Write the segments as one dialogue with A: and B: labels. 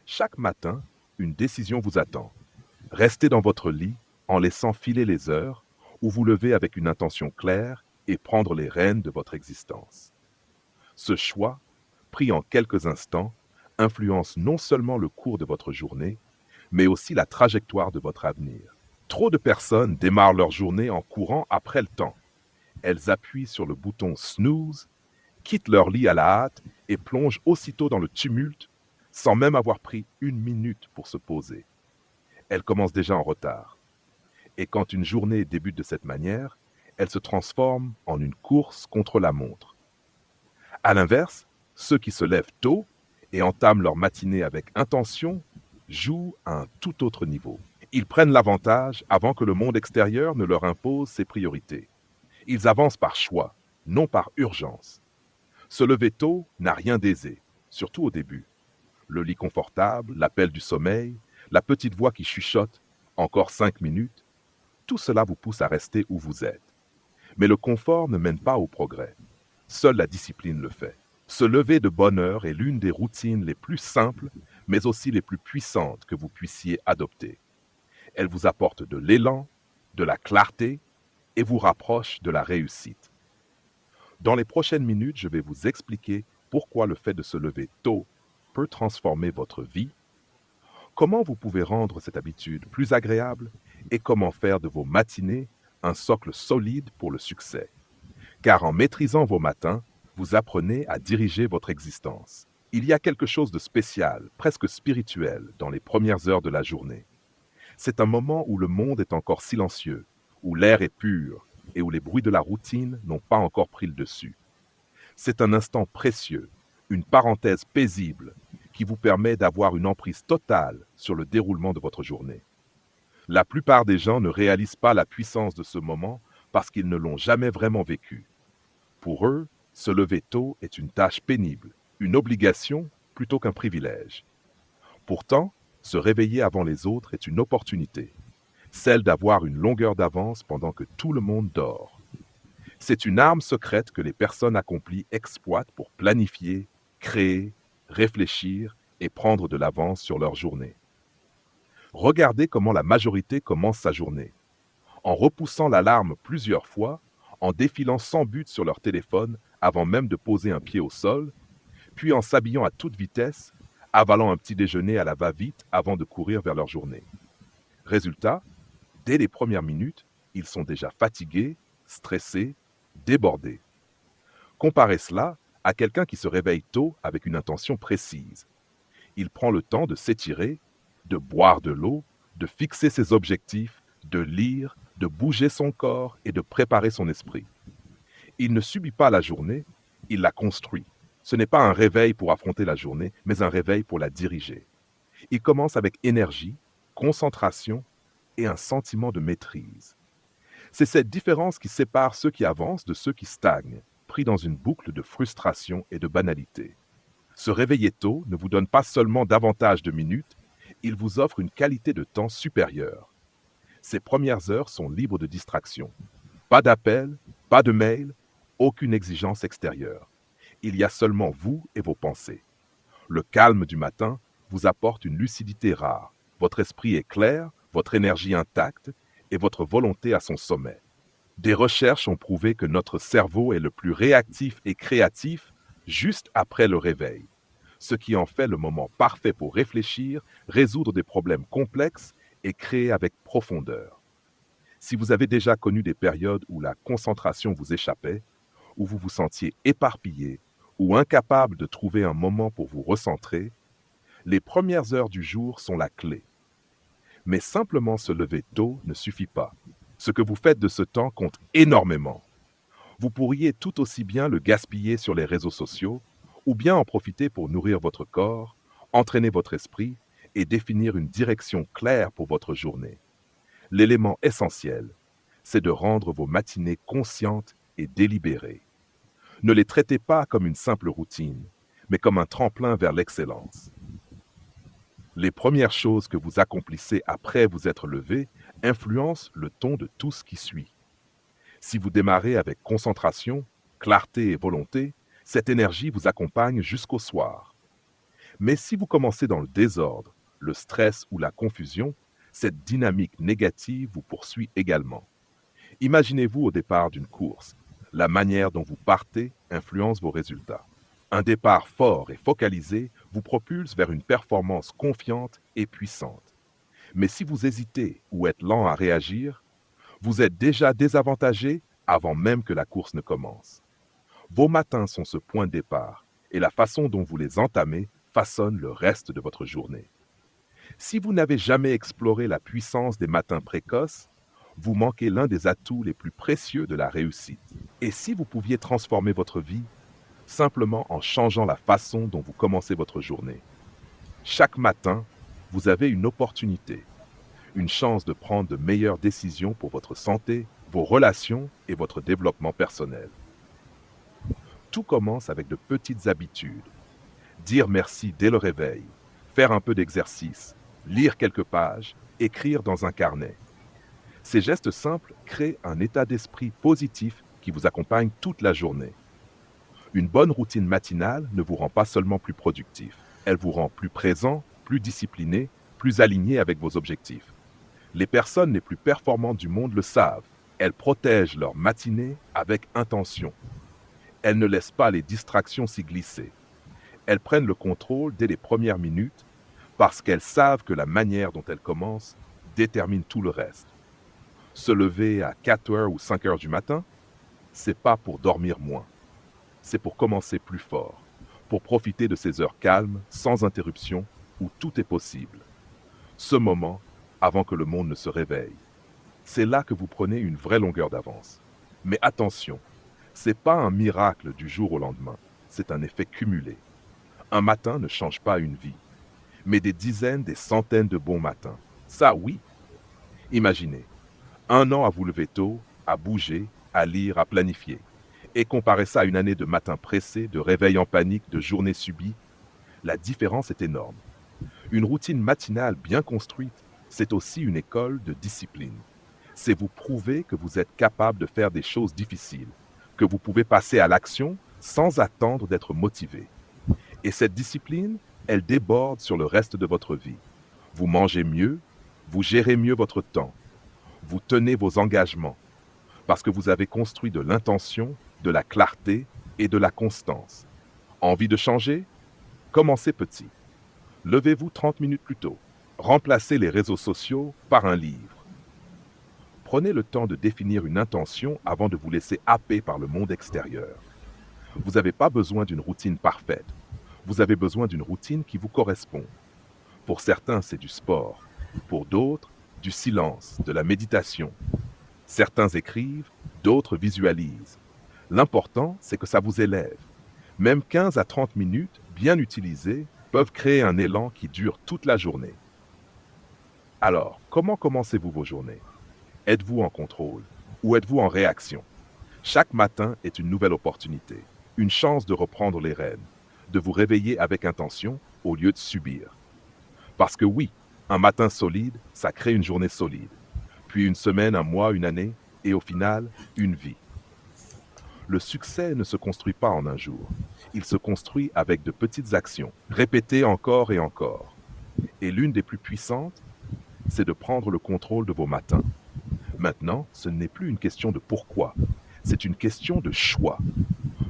A: Chaque matin, une décision vous attend. Rester dans votre lit en laissant filer les heures ou vous lever avec une intention claire et prendre les rênes de votre existence. Ce choix, pris en quelques instants, influence non seulement le cours de votre journée, mais aussi la trajectoire de votre avenir. Trop de personnes démarrent leur journée en courant après le temps. Elles appuient sur le bouton snooze, quittent leur lit à la hâte et plongent aussitôt dans le tumulte sans même avoir pris une minute pour se poser. Elles commencent déjà en retard. Et quand une journée débute de cette manière, elle se transforme en une course contre la montre. À l'inverse, ceux qui se lèvent tôt et entament leur matinée avec intention jouent à un tout autre niveau. Ils prennent l'avantage avant que le monde extérieur ne leur impose ses priorités. Ils avancent par choix, non par urgence. Se lever tôt n'a rien d'aisé, surtout au début. Le lit confortable, l'appel du sommeil, la petite voix qui chuchote encore 5 minutes, tout cela vous pousse à rester où vous êtes. Mais le confort ne mène pas au progrès. Seule la discipline le fait. Se lever de bonne heure est l'une des routines les plus simples, mais aussi les plus puissantes que vous puissiez adopter. Elle vous apporte de l'élan, de la clarté et vous rapproche de la réussite. Dans les prochaines minutes, je vais vous expliquer pourquoi le fait de se lever tôt peut transformer votre vie, comment vous pouvez rendre cette habitude plus agréable et comment faire de vos matinées un socle solide pour le succès. Car en maîtrisant vos matins, vous apprenez à diriger votre existence. Il y a quelque chose de spécial, presque spirituel, dans les premières heures de la journée. C'est un moment où le monde est encore silencieux, où l'air est pur et où les bruits de la routine n'ont pas encore pris le dessus. C'est un instant précieux, une parenthèse paisible qui vous permet d'avoir une emprise totale sur le déroulement de votre journée. La plupart des gens ne réalisent pas la puissance de ce moment parce qu'ils ne l'ont jamais vraiment vécu. Pour eux, se lever tôt est une tâche pénible, une obligation plutôt qu'un privilège. Pourtant, se réveiller avant les autres est une opportunité, celle d'avoir une longueur d'avance pendant que tout le monde dort. C'est une arme secrète que les personnes accomplies exploitent pour planifier, créer, réfléchir et prendre de l'avance sur leur journée. Regardez comment la majorité commence sa journée. En repoussant l'alarme plusieurs fois, en défilant sans but sur leur téléphone avant même de poser un pied au sol, puis en s'habillant à toute vitesse, avalant un petit déjeuner à la va-vite avant de courir vers leur journée. Résultat, dès les premières minutes, ils sont déjà fatigués, stressés, débordés. Comparez cela à quelqu'un qui se réveille tôt avec une intention précise. Il prend le temps de s'étirer, de boire de l'eau, de fixer ses objectifs, de lire, de bouger son corps et de préparer son esprit. Il ne subit pas la journée, il la construit. Ce n'est pas un réveil pour affronter la journée, mais un réveil pour la diriger. Il commence avec énergie, concentration et un sentiment de maîtrise. C'est cette différence qui sépare ceux qui avancent de ceux qui stagnent, pris dans une boucle de frustration et de banalité. Se réveiller tôt ne vous donne pas seulement davantage de minutes, il vous offre une qualité de temps supérieure. Ces premières heures sont libres de distractions. Pas d'appel, pas de mail, aucune exigence extérieure. Il y a seulement vous et vos pensées. Le calme du matin vous apporte une lucidité rare. Votre esprit est clair, votre énergie intacte et votre volonté à son sommet. Des recherches ont prouvé que notre cerveau est le plus réactif et créatif juste après le réveil, ce qui en fait le moment parfait pour réfléchir, résoudre des problèmes complexes et créer avec profondeur. Si vous avez déjà connu des périodes où la concentration vous échappait, où vous vous sentiez éparpillé ou incapable de trouver un moment pour vous recentrer, les premières heures du jour sont la clé. Mais simplement se lever tôt ne suffit pas. Ce que vous faites de ce temps compte énormément. Vous pourriez tout aussi bien le gaspiller sur les réseaux sociaux ou bien en profiter pour nourrir votre corps, entraîner votre esprit et définir une direction claire pour votre journée. L'élément essentiel, c'est de rendre vos matinées conscientes et délibérées. Ne les traitez pas comme une simple routine, mais comme un tremplin vers l'excellence. Les premières choses que vous accomplissez après vous être levé influencent le ton de tout ce qui suit. Si vous démarrez avec concentration, clarté et volonté, cette énergie vous accompagne jusqu'au soir. Mais si vous commencez dans le désordre, le stress ou la confusion, cette dynamique négative vous poursuit également. Imaginez-vous au départ d'une course. La manière dont vous partez influence vos résultats. Un départ fort et focalisé vous propulse vers une performance confiante et puissante. Mais si vous hésitez ou êtes lent à réagir, vous êtes déjà désavantagé avant même que la course ne commence. Vos matins sont ce point de départ et la façon dont vous les entamez façonne le reste de votre journée. Si vous n'avez jamais exploré la puissance des matins précoces, vous manquez l'un des atouts les plus précieux de la réussite. Et si vous pouviez transformer votre vie simplement en changeant la façon dont vous commencez votre journée? Chaque matin, vous avez une opportunité, une chance de prendre de meilleures décisions pour votre santé, vos relations et votre développement personnel. Tout commence avec de petites habitudes. Dire merci dès le réveil, faire un peu d'exercice, lire quelques pages, écrire dans un carnet. Ces gestes simples créent un état d'esprit positif qui vous accompagne toute la journée. Une bonne routine matinale ne vous rend pas seulement plus productif, elle vous rend plus présent, plus discipliné, plus aligné avec vos objectifs. Les personnes les plus performantes du monde le savent. Elles protègent leur matinée avec intention. Elles ne laissent pas les distractions s'y glisser. Elles prennent le contrôle dès les premières minutes parce qu'elles savent que la manière dont elles commencent détermine tout le reste. Se lever à 4 heures ou 5 heures du matin, c'est pas pour dormir moins. C'est pour commencer plus fort, pour profiter de ces heures calmes, sans interruption, où tout est possible. Ce moment, avant que le monde ne se réveille. C'est là que vous prenez une vraie longueur d'avance. Mais attention, c'est pas un miracle du jour au lendemain, c'est un effet cumulé. Un matin ne change pas une vie, mais des dizaines, des centaines de bons matins. Ça, oui. Imaginez, 1 an à vous lever tôt, à bouger, à lire, à planifier. Et comparez ça à une année de matins pressés, de réveils en panique, de journées subies. La différence est énorme. Une routine matinale bien construite, c'est aussi une école de discipline. C'est vous prouver que vous êtes capable de faire des choses difficiles, que vous pouvez passer à l'action sans attendre d'être motivé. Et cette discipline, elle déborde sur le reste de votre vie. Vous mangez mieux, vous gérez mieux votre temps, vous tenez vos engagements, parce que vous avez construit de l'intention, de la clarté et de la constance. Envie de changer? Commencez petit. Levez-vous 30 minutes plus tôt. Remplacez les réseaux sociaux par un livre. Prenez le temps de définir une intention avant de vous laisser happer par le monde extérieur. Vous n'avez pas besoin d'une routine parfaite. Vous avez besoin d'une routine qui vous correspond. Pour certains, c'est du sport. Pour d'autres, du silence, de la méditation. Certains écrivent, d'autres visualisent. L'important, c'est que ça vous élève. Même 15 à 30 minutes, bien utilisées, peuvent créer un élan qui dure toute la journée. Alors, comment commencez-vous vos journées? Êtes-vous en contrôle ou êtes-vous en réaction? Chaque matin est une nouvelle opportunité, une chance de reprendre les rênes, de vous réveiller avec intention au lieu de subir. Parce que oui, un matin solide, ça crée une journée solide, puis une semaine, un mois, une année, et au final, une vie. Le succès ne se construit pas en un jour. Il se construit avec de petites actions, répétées encore et encore. Et l'une des plus puissantes, c'est de prendre le contrôle de vos matins. Maintenant, ce n'est plus une question de pourquoi, c'est une question de choix.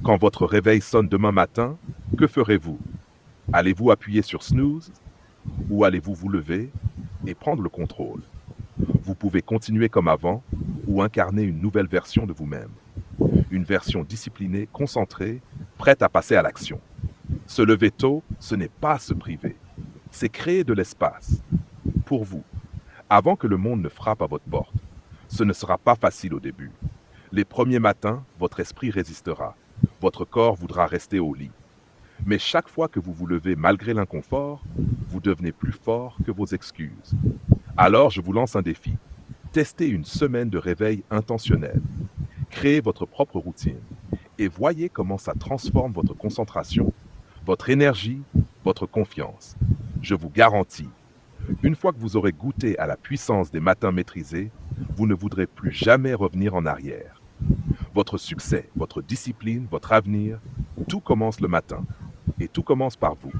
A: Quand votre réveil sonne demain matin, que ferez-vous? Allez-vous appuyer sur snooze ou allez-vous vous lever et prendre le contrôle? Vous pouvez continuer comme avant ou incarner une nouvelle version de vous-même. Une version disciplinée, concentrée, prête à passer à l'action. Se lever tôt, ce n'est pas se priver. C'est créer de l'espace. Pour vous, avant que le monde ne frappe à votre porte. Ce ne sera pas facile au début. Les premiers matins, votre esprit résistera. Votre corps voudra rester au lit. Mais chaque fois que vous vous levez malgré l'inconfort, vous devenez plus fort que vos excuses. Alors je vous lance un défi. Testez une semaine de réveil intentionnel. Créez votre propre routine et voyez comment ça transforme votre concentration, votre énergie, votre confiance. Je vous garantis, une fois que vous aurez goûté à la puissance des matins maîtrisés, vous ne voudrez plus jamais revenir en arrière. Votre succès, votre discipline, votre avenir, tout commence le matin. Et tout commence par vous.